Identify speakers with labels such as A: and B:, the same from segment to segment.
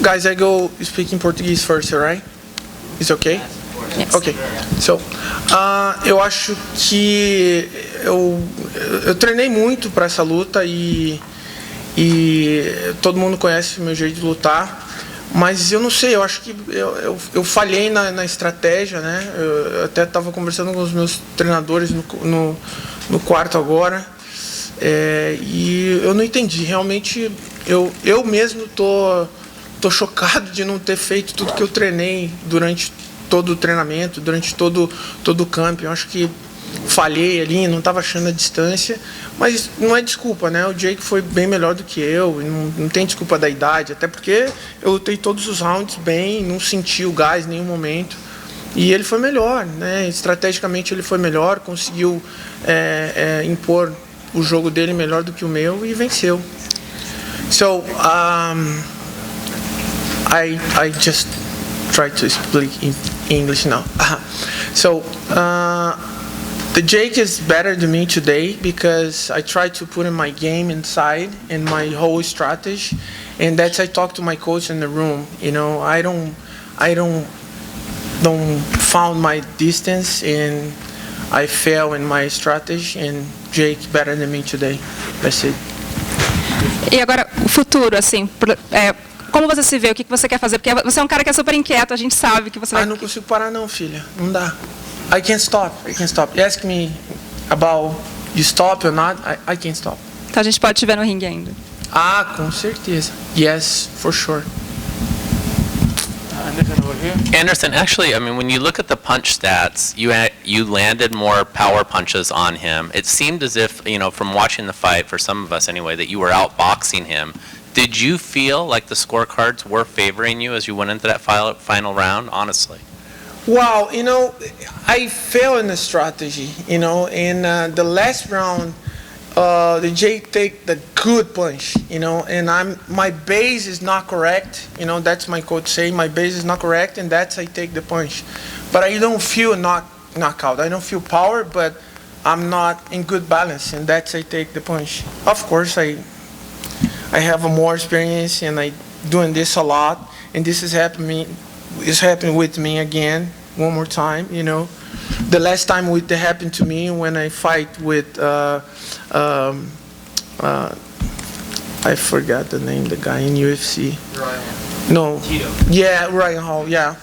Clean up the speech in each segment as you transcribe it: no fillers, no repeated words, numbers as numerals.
A: Guys, I go speaking Portuguese first, right? Is okay?
B: Yes.
A: Ok. So, eu acho que eu treinei muito para essa luta e todo mundo conhece o meu jeito de lutar. Mas eu não sei, eu acho que eu falhei na estratégia, né? Eu até estava conversando com os meus treinadores no quarto agora. E eu não entendi. Realmente, eu mesmo tô chocado de não ter feito tudo que eu treinei durante todo o treinamento, durante todo o campo. Eu acho que falhei ali, não estava achando a distância, mas não é desculpa, né? O Jake foi bem melhor do que eu, não tem desculpa da idade, até porque eu lutei todos os rounds bem, não senti o gás em nenhum momento, e ele foi melhor, né? Estrategicamente ele foi melhor, conseguiu impor o jogo dele melhor do que o meu e venceu. So, I just try to speak in English now. So, the Jake is better than me today because I try to put in my game inside and my whole strategy, and that's I talk to my coach in the room. You know, I don't found my distance and I fail in my strategy, and Jake better than me today. That's it.
B: E agora, o futuro, assim, como você se vê? O que você quer fazer? Porque você é um cara que é super inquieto, a gente sabe que você vai...
A: não consigo parar não, filha. Não dá. I can't stop. You ask me about you stop or not, I can't stop.
B: Então a gente pode te ver no ringue ainda.
A: Com certeza. Yes, for sure.
C: Anderson, actually, I mean, when you look at the punch stats, you landed more power punches on him. It seemed as if, you know, from watching the fight, for some of us anyway, that you were outboxing him. Did you feel like the scorecards were favoring you as you went into that final round, honestly?
A: Wow, you know, I failed in the strategy, you know, in the last round, the Jake take the good punch, you know, and my base is not correct, you know, that's my coach saying, my base is not correct, and that's I take the punch. But I don't feel knockout, I don't feel power, but I'm not in good balance, and that's I take the punch. Of course, I have more experience, and I doing this a lot, and this is happening with me again, one more time, you know. The last time it happened to me when I fight with, I forgot the name, the guy in UFC. Ryan. No. Tito. Yeah, Ryan Hall, yeah,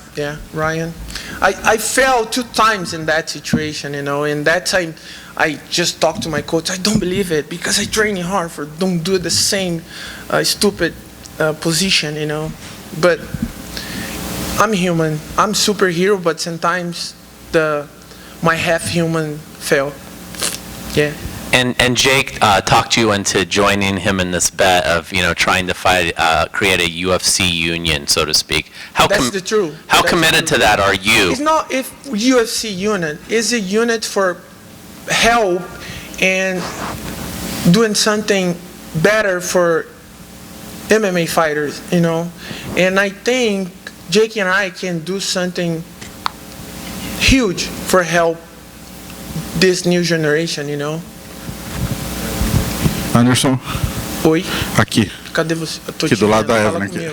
A: Ryan. I fell 2 times in that situation, you know, and that time I just talked to my coach, I don't believe it, because I training hard for don't do the same stupid position, you know. But I'm human. I'm superhero, but sometimes my half human fail. Yeah.
C: And Jake talked you into joining him in this bet of, you know, trying to create a UFC union, so to speak.
A: That's the truth.
C: How committed to that are you?
A: It's not if UFC unit. It's a unit for help and doing something better for MMA fighters, you know. And I think Jake and I can do something huge for help this new generation, you know.
D: Anderson.
A: Oi.
D: Aqui.
A: Cadê você? Eu tô
D: aqui do lado da Evelyn aqui.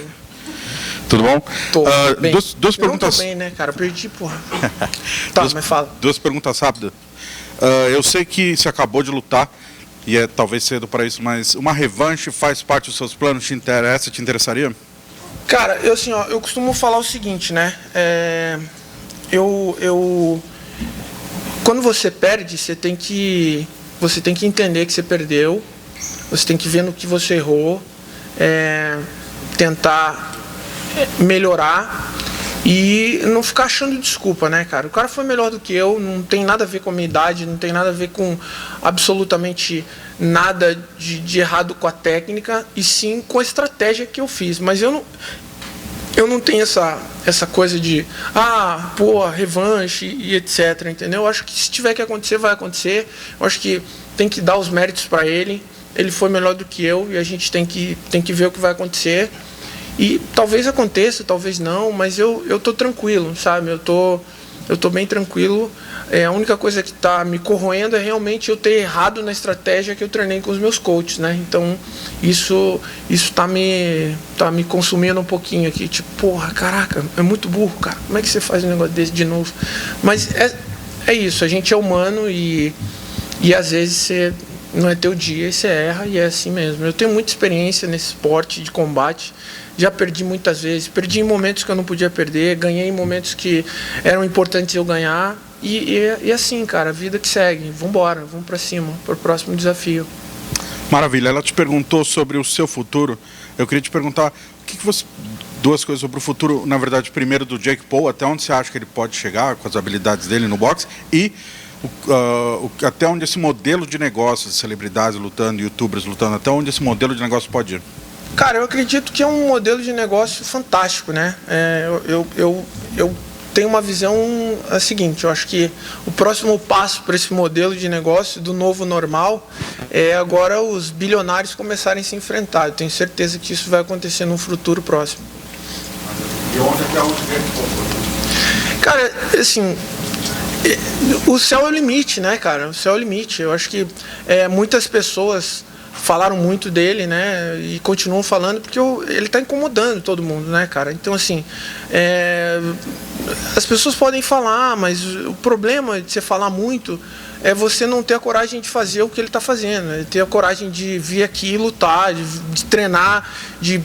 D: Tudo bom?
A: Tô bem.
D: Duas perguntas.
A: Eu não tô bem, né, cara? Perdi, porra. Tá, mas fala.
D: 2 perguntas rápidas. Eu sei que você acabou de lutar e é talvez cedo para isso, mas uma revanche faz parte dos seus planos? Te interessaria?
A: Cara, eu costumo falar o seguinte, né? Quando você perde, você tem que entender que você perdeu, você tem que ver no que você errou, tentar melhorar e não ficar achando desculpa, né, cara? O cara foi melhor do que eu, não tem nada a ver com a minha idade, não tem nada a ver com absolutamente nada de errado com a técnica, e sim com a estratégia que eu fiz. Mas eu não tenho essa coisa de, revanche e etc, entendeu? Eu acho que se tiver que acontecer, vai acontecer. Eu acho que tem que dar os méritos para ele. Ele foi melhor do que eu e a gente tem que ver o que vai acontecer. E talvez aconteça, talvez não, mas eu tô tranquilo, sabe? Eu tô eu estou bem tranquilo. A única coisa que está me corroendo é realmente eu ter errado na estratégia que eu treinei com os meus coaches, né? Então, isso tá me consumindo um pouquinho aqui. Tipo, porra, caraca, é muito burro, cara. Como é que você faz um negócio desse de novo? Mas é isso, a gente é humano e às vezes não é teu dia e você erra e é assim mesmo. Eu tenho muita experiência nesse esporte de combate. Já perdi muitas vezes. Perdi em momentos que eu não podia perder. Ganhei em momentos que eram importantes eu ganhar. E assim, cara, a vida que segue. Vambora, vamos pra cima, pro próximo desafio.
D: Maravilha. Ela te perguntou sobre o seu futuro. Eu queria te perguntar, o que você... Duas coisas sobre o futuro, na verdade, primeiro do Jake Paul, até onde você acha que ele pode chegar com as habilidades dele no boxe e até onde esse modelo de negócio, de celebridades lutando, youtubers lutando, até onde esse modelo de negócio pode ir?
A: Cara, eu acredito que é um modelo de negócio fantástico, né? Eu tenho uma visão seguinte, eu acho que o próximo passo para esse modelo de negócio do novo normal é agora os bilionários começarem a se enfrentar. Eu tenho certeza que isso vai acontecer num futuro próximo.
D: E onde até onde vem?
A: Cara, assim, o céu é o limite, né, cara? O céu é o limite. Eu acho que muitas pessoas falaram muito dele, né, e continuam falando porque ele está incomodando todo mundo, né, cara? Então, assim, as pessoas podem falar, mas o problema de você falar muito é você não ter a coragem de fazer o que ele está fazendo, é ter a coragem de vir aqui lutar, de treinar, de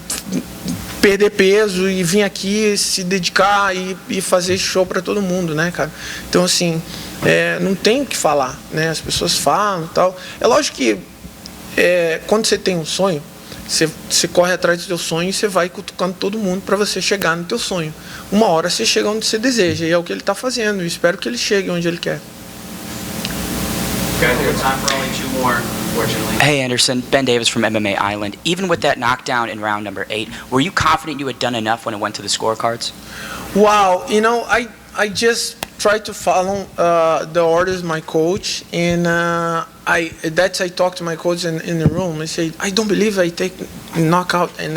A: perder peso e vir aqui se dedicar e fazer show para todo mundo, né, cara? Então, assim, não tem o que falar, né? As pessoas falam e tal. É lógico que quando você tem um sonho, você corre atrás do seu sonho e você vai cutucando todo mundo para você chegar no teu sonho. Uma hora você chega onde você deseja, e é o que ele está fazendo. E espero que ele chegue onde ele quer.
E: Hey Anderson, Ben Davis from MMA Island. Even with that knockdown in round number 8, were you confident you had done enough when it went to the scorecards?
A: Wow, I just try to follow the orders of my coach, and I talk to my coach in the room. I say, I don't believe I take knockout in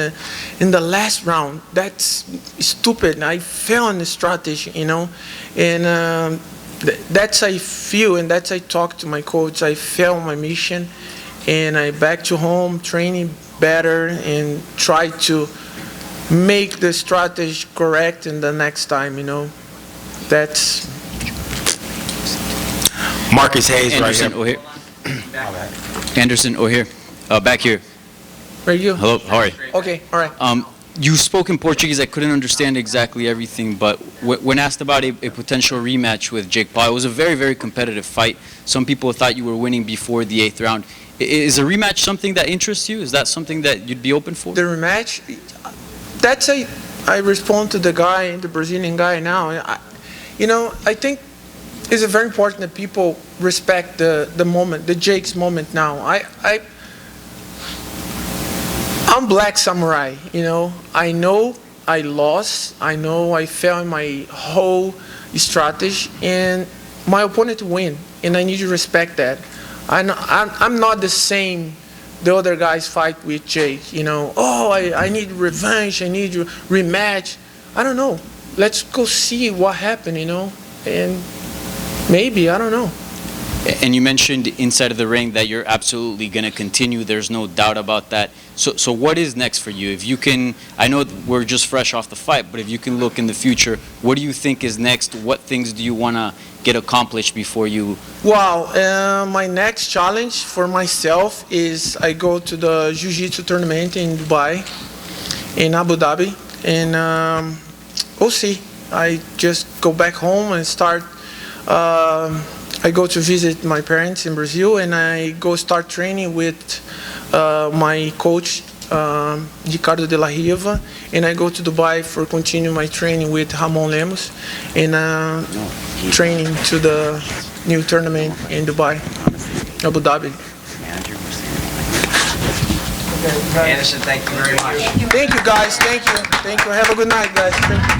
A: the last round. That's stupid. I fell on the strategy, and that's I feel, and that's I talk to my coach. I failed on my mission, and I back to home training better and try to make the strategy correct in the next time. That's
F: Marcus Hayes
G: Anderson
F: right here.
G: Anderson O'Hare, back here.
A: where you.
G: Hello, how are you?
A: Okay, all right.
G: You spoke in Portuguese. I couldn't understand exactly everything, but when asked about a potential rematch with Jake Paul, it was a very, very competitive fight. Some people thought you were winning before the 8th round. Is a rematch something that interests you? Is that something that you'd be open for?
A: The rematch, I respond to the guy, the Brazilian guy now. I think it's very important that people respect the moment, the Jake's moment now. I'm Black Samurai, I know I lost. I know I failed in my whole strategy, and my opponent win, and I need to respect that. I'm not the same the other guys fight with Jake, I need revenge, I need rematch. I don't know. Let's go see what happened, and maybe, I don't know.
G: And you mentioned inside of the ring that you're absolutely going to continue. There's no doubt about that. So what is next for you? If you can, I know we're just fresh off the fight, but if you can look in the future, what do you think is next? What things do you want to get accomplished before you?
A: Wow, my next challenge for myself is I go to the Jiu-Jitsu tournament in Dubai, in Abu Dhabi, and we'll see. I just go back home and start. I go to visit my parents in Brazil, and I go start training with my coach, Ricardo de la Riva, and I go to Dubai for continue my training with Ramon Lemos, and training to the new tournament in Dubai, Abu Dhabi.
F: Anderson, thank you very much.
A: Thank you, guys. Thank you. Have a good night, guys. Thank you.